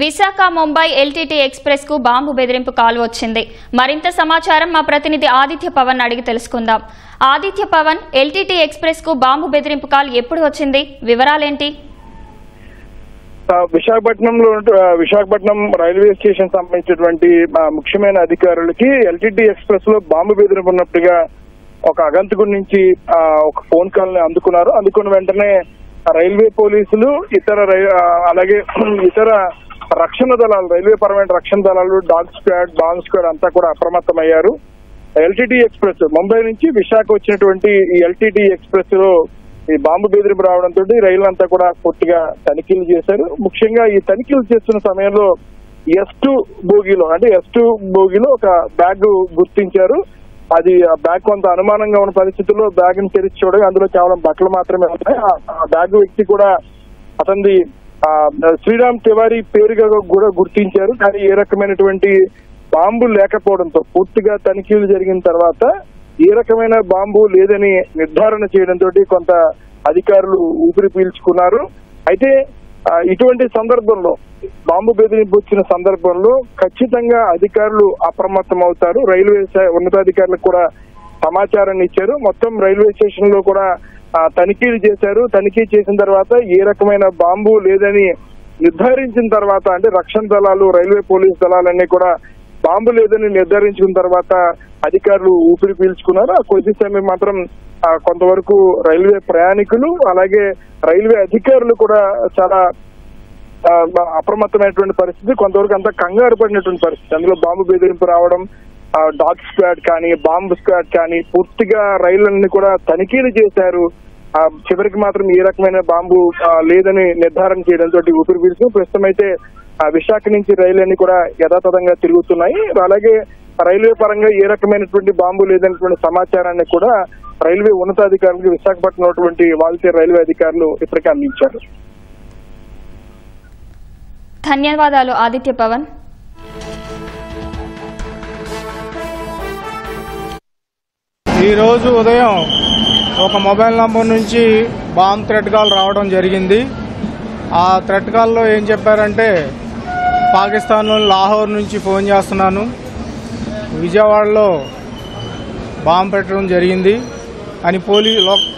Visakha Mumbai LTT express కు bomb బెదిరింపు call వచ్చింది. మరింత సమాచారం మా ప్రతినిధి ఆదిత్య పవన్ అడిగి తెలుసుకుందాం. ఆదిత్య పవన్, ఎల్టీటీ ఎక్స్ప్రెస్ కు బాంబు బెదిరింపు కాల్ ఎప్పుడు వచ్చింది, వివరాలేంటి? విశాఖపట్నం రైల్వే స్టేషన్ సంబంధించినటువంటి ముఖ్యమైన అధికారులకి ఎల్టీటీ ఎక్స్ప్రెస్ లో బాంబు బెదిరింపు ఉన్నట్టుగా ఒక అగంతకుడి నుంచి ఒక ఫోన్ కాల్ ని అందుకున్నారు. అందుకున్న వెంటనే రైల్వే పోలీసులు అలాగే ఇతర రక్షణ దళాలు, రైల్వే పరమైన రక్షణ దళాలు, డాగ్ స్క్వాడ్, బాంబ్ స్క్వాడ్ అంతా కూడా అప్రమత్తమయ్యారు. ఎల్టీటీ ఎక్స్ప్రెస్ ముంబై నుంచి విశాఖ వచ్చినటువంటి ఈ ఎల్టీటీ ఎక్స్ప్రెస్ లో ఈ బాంబు బెదిరింపు రావడంతో రైలు అంతా కూడా పూర్తిగా తనిఖీలు చేశారు. ముఖ్యంగా ఈ తనిఖీలు చేస్తున్న సమయంలో S2 బోగిలో ఒక బ్యాగ్ గుర్తించారు. అది ఆ బ్యాగ్ కొంత అనుమానంగా ఉన్న పరిస్థితుల్లో బ్యాగ్ ని తెరిచి చూడగా అందులో కేవలం బట్టలు మాత్రమే ఉన్నాయి. ఆ బ్యాగ్ వ్యక్తి కూడా అతనిది శ్రీరామ్ తివారీ పేరుగా కూడా గుర్తించారు. కానీ ఏ రకమైనటువంటి బాంబు లేకపోవడంతో పూర్తిగా తనిఖీలు జరిగిన తర్వాత ఏ రకమైన బాంబు లేదని నిర్ధారణ చేయడంతో కొంత అధికారులు ఊపిరి పీల్చుకున్నారు. అయితే ఇటువంటి సందర్భంలో, బాంబు బెదిరింపు వచ్చిన సందర్భంలో ఖచ్చితంగా అధికారులు అప్రమత్తం అవుతారు. రైల్వే ఉన్నతాధికారులకు కూడా సమాచారాన్ని ఇచ్చారు. మొత్తం రైల్వే స్టేషన్ లో కూడా తనిఖీలు చేశారు. తనిఖీ చేసిన తర్వాత ఏ రకమైన బాంబు లేదని నిర్ధారించిన తర్వాత, అంటే రక్షణ దళాలు, రైల్వే పోలీస్ దళాలన్నీ కూడా బాంబు లేదని నిర్ధారించుకున్న తర్వాత అధికారులు ఊపిరి పీల్చుకున్నారు. ఆ కొద్ది సమయం మాత్రం కొంతవరకు రైల్వే ప్రయాణికులు అలాగే రైల్వే అధికారులు కూడా చాలా అప్రమత్తమైనటువంటి పరిస్థితి, కొంతవరకు అంతా కంగారు పడినటువంటి పరిస్థితి. అందులో బాంబు బెదిరింపు రావడం, డాగ్ స్క్వాడ్ కానీ బాంబు స్క్వాడ్ కానీ పూర్తిగా రైళ్లన్నీ కూడా తనిఖీలు చేశారు. చివరికి మాత్రం ఏ రకమైన బాంబు లేదని నిర్ధారణ చేయడంతో ఊపిరి పీల్చుకుని ప్రస్తుతం అయితే విశాఖ నుంచి రైళ్లన్నీ కూడా యథాతథంగా తిరుగుతున్నాయి. అలాగే రైల్వే పరంగా ఏ రకమైనటువంటి బాంబు లేదనేటువంటి సమాచారాన్ని కూడా రైల్వే ఉన్నతాధికారులకు విశాఖపట్నం ఉన్నటువంటి వాల్తేరు రైల్వే అధికారులు ఇప్పటికే అందించారు. ధన్యవాదాలు ఆదిత్య పవన్. ఈరోజు ఉదయం ఒక మొబైల్ నంబర్ నుంచి బాంబ్ థ్రెట్ కాల్ రావడం జరిగింది. ఆ థ్రెట్ కాల్లో ఏం చెప్పారంటే, పాకిస్తాన్లోని లాహోర్ నుంచి ఫోన్ చేస్తున్నాను, విజయవాడలో బాంబు పెట్టడం జరిగింది అని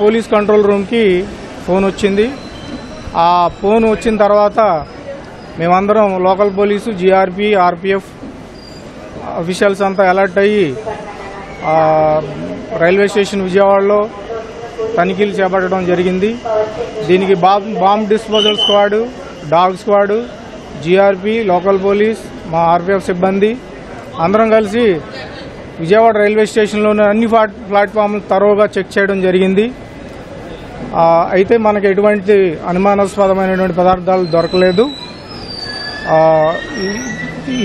పోలీస్ కంట్రోల్ రూమ్కి ఫోన్ వచ్చింది. ఆ ఫోన్ వచ్చిన తర్వాత మేమందరం local police, GRP, RPF officials అంతా అలర్ట్ అయ్యి రైల్వే స్టేషన్ విజయవాడలో తనిఖీలు చేపట్టడం జరిగింది. దీనికి bomb disposal squad, dog squad, GRP, local police, మా RPF సిబ్బంది అందరం కలిసి విజయవాడ రైల్వే స్టేషన్లోని అన్ని ప్లాట్ఫామ్లు తరోగా చెక్ చేయడం జరిగింది. అయితే మనకు ఎటువంటి అనుమానాస్పదమైనటువంటి పదార్థాలు దొరకలేదు.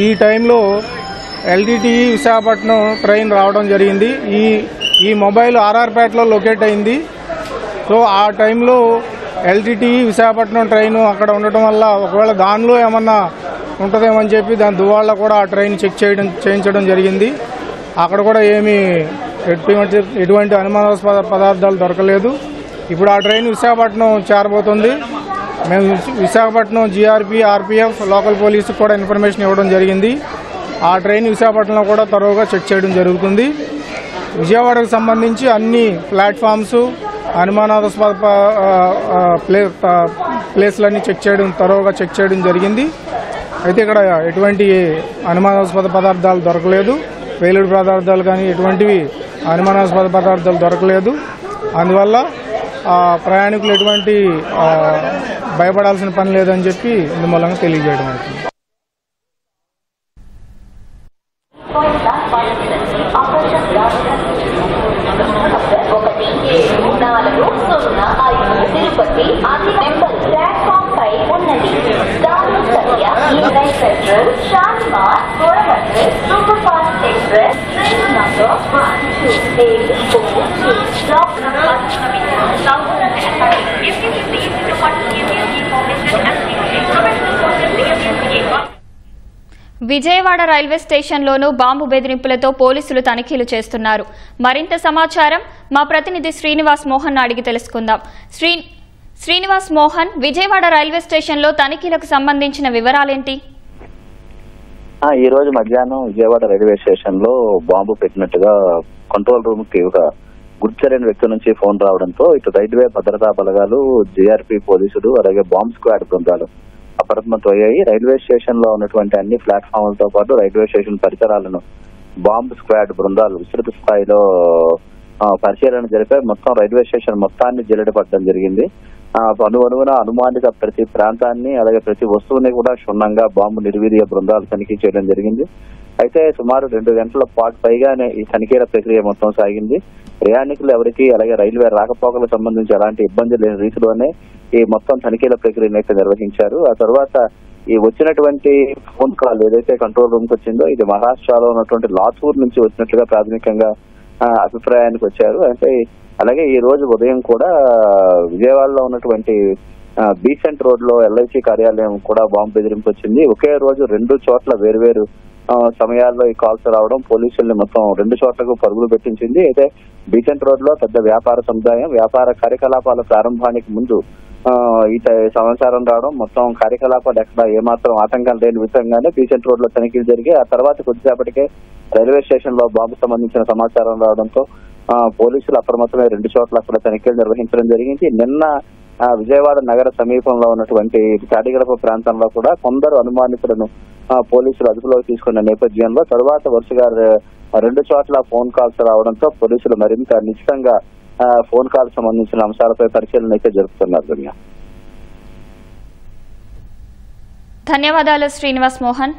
ఈ టైంలో LTTE విశాఖపట్నం ట్రైన్ రావడం జరిగింది. ఈ మొబైల్ RR పేటలో లొకేట్ అయింది. సో ఆ టైంలో LTTE విశాఖపట్నం ట్రైన్ అక్కడ ఉండటం వల్ల ఒకవేళ దానిలో ఏమన్నా ఉంటుందేమని చెప్పి దాని దువాళ్ళ కూడా ఆ ట్రైన్ చెక్ చేయించడం జరిగింది. అక్కడ కూడా ఏమీ ఎటువంటి అనుమానాస్పద పదార్థాలు దొరకలేదు. ఇప్పుడు ఆ ట్రైన్ విశాఖపట్నం చేరబోతుంది. మేము విశాఖపట్నం GRP, RPF, లోకల్ పోలీసుకు కూడా ఇన్ఫర్మేషన్ ఇవ్వడం జరిగింది. ఆ ట్రైన్ విశాఖపట్నంలో కూడా తరోగా చెక్ చేయడం జరుగుతుంది. విజయవాడకు సంబంధించి అన్ని ప్లాట్ఫామ్స్, అనుమానాస్పద ప్లేస్లన్నీ తరోగా చెక్ చేయడం జరిగింది. అయితే ఇక్కడ ఎటువంటి అనుమానాస్పద పదార్థాలు దొరకలేదు. పేలుడు పదార్థాలు కానీ ఎటువంటివి అనుమానాస్పద పదార్థాలు దొరకలేదు. అందువల్ల ప్రయాణికులు ఎటువంటి భయపడాల్సిన పని లేదని చెప్పి ఇందుమూలంగా తెలియజేయడం అవుతుంది. విజయవాడ రైల్వే స్టేషన్లోనూ బాంబు బెదిరింపులతో పోలీసులు తనిఖీలు చేస్తున్నారు. మరింత సమాచారం మా ప్రతినిధి శ్రీనివాస్ మోహన్ అడిగి తెలుసుకుందాం. శ్రీనివాస్ మోహన్, విజయవాడ రైల్వే స్టేషన్లో తనిఖీలకు సంబంధించిన వివరాలేంటి? ఈ రోజు మధ్యాహ్నం విజయవాడ రైల్వే స్టేషన్ లో బాంబు పెట్టినట్టుగా కంట్రోల్ రూమ్ కి ఒక గుర్తించలేని వ్యక్తి నుంచి ఫోన్ రావడంతో ఇటు రైల్వే భద్రతా బలగాలు, జీఆర్పీ పోలీసులు, అలాగే బాంబ్ స్క్వాడ్ బృందాలు అప్రమత్తమయ్యాయి. రైల్వే స్టేషన్ లో ఉన్నటువంటి అన్ని ప్లాట్ఫామ్లతో పాటు రైల్వే స్టేషన్ పరిసరాలను బాంబ్ స్క్వాడ్ బృందాలు విస్తృత స్థాయిలో పరిశీలన జరిపాయి. మొత్తం రైల్వే స్టేషన్ మొత్తాన్ని జల్లెడపట్టడం జరిగింది. అనుగుణ అనుమానిత ప్రతి ప్రాంతాన్ని అలాగే ప్రతి వస్తువుని కూడా క్షుణ్ణంగా బాంబు నిర్వీర్య బృందాలు తనిఖీ చేయడం జరిగింది. అయితే సుమారు 2 గంటల పాటు పైగానే ఈ తనిఖీల ప్రక్రియ మొత్తం సాగింది. ప్రయాణికులు ఎవరికి అలాగే రైల్వే రాకపోకలకు సంబంధించి ఎలాంటి ఇబ్బంది లేని రీతిలోనే ఈ మొత్తం తనిఖీల ప్రక్రియను అయితే నిర్వహించారు. ఆ తర్వాత ఈ వచ్చినటువంటి ఫోన్ కాల్ ఏదైతే కంట్రోల్ రూమ్ కి వచ్చిందో ఇది మహారాష్ట్రలో ఉన్నటువంటి లాతూర్ నుంచి వచ్చినట్లుగా ప్రాథమికంగా అభిప్రాయానికి వచ్చారు. అంటే అలాగే ఈ రోజు ఉదయం కూడా విజయవాడలో ఉన్నటువంటి బీసెంట్ రోడ్ లో LIC కార్యాలయం కూడా బాంబు బెదిరింపు వచ్చింది. ఒకే రోజు 2 చోట్ల వేర్వేరు సమయాల్లో ఈ కాల్స్ రావడం పోలీసుల్ని మొత్తం 2 చోట్లకు పరుగులు పెట్టించింది. అయితే బీసెంట్ రోడ్ లో పెద్ద వ్యాపార సముదాయం, వ్యాపార కార్యకలాపాల ప్రారంభానికి ముందు ఈ సమాచారం రావడం, మొత్తం కార్యకలాపాలు ఎక్కడ ఏమాత్రం ఆటంకం లేని విధంగానే బీసెంట్ రోడ్ లో తనిఖీలు జరిగాయి. ఆ తర్వాత కొద్దిసేపటికే రైల్వే స్టేషన్ లో బాంబు సంబంధించిన సమాచారం రావడంతో పోలీసులు అప్రమత్తమై 2 చోట్ల అక్కడ తనిఖీలు నిర్వహించడం జరిగింది. నిన్న విజయవాడ నగర సమీపంలో ఉన్నటువంటి తాడిగడప ప్రాంతంలో కూడా కొందరు అనుమానితులను పోలీసులు అదుపులోకి తీసుకున్న నేపథ్యంలో తరువాత వరుసగా 2 చోట్ల ఫోన్ కాల్స్ రావడంతో పోలీసులు మరింత నిశ్చితంగా ఫోన్ కాల్ సంబంధించిన అంశాలపై పరిశీలన అయితే జరుపుతున్నారు. ధన్యవాదాలు శ్రీనివాస్ మోహన్.